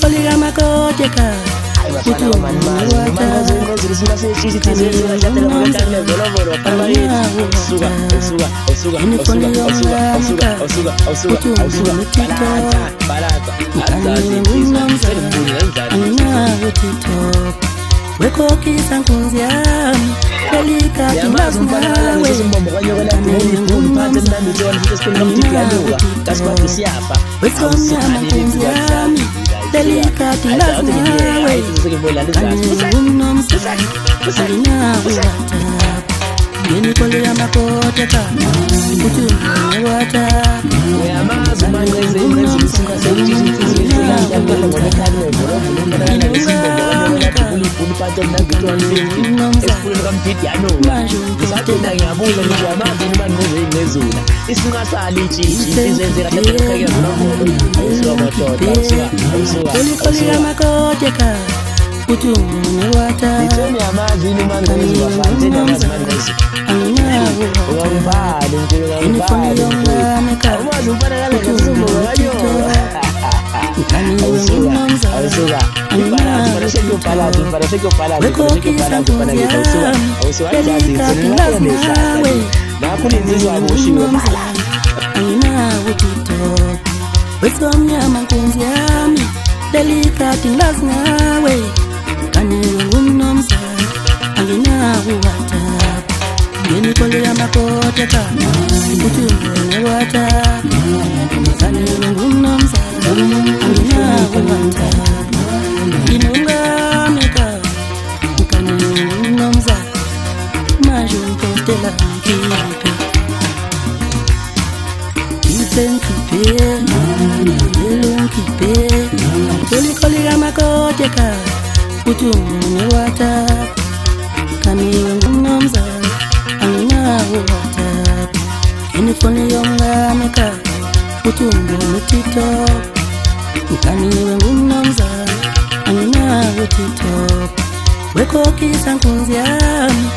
Tolikolira makoteka Kutu mwata Weko kisa nkunzi yami Delika kingazi nawe Weko mnyama nkunzi yami Delika kingazi nawe Unomsa Alina uwata Yeni kolira makoteka Kutu mwata Tolikolira makoteka Kutu mwata Delicate glass nawe Kaniwe unomza Angina uwata Yeni kolira makoteka Kutu mwata Kaniwe unomza Angina uwata Inunga meka Kaniwe unomza Maju kostela kipe Kipen kipe Elun kipe Tolikolira makoteka Kutu mwata Kaniwe unomza Angina uwata Kinifoni yonga meka Kutu mwutito Kaniwe unomza Angina utito Weko kisa nkunzi yami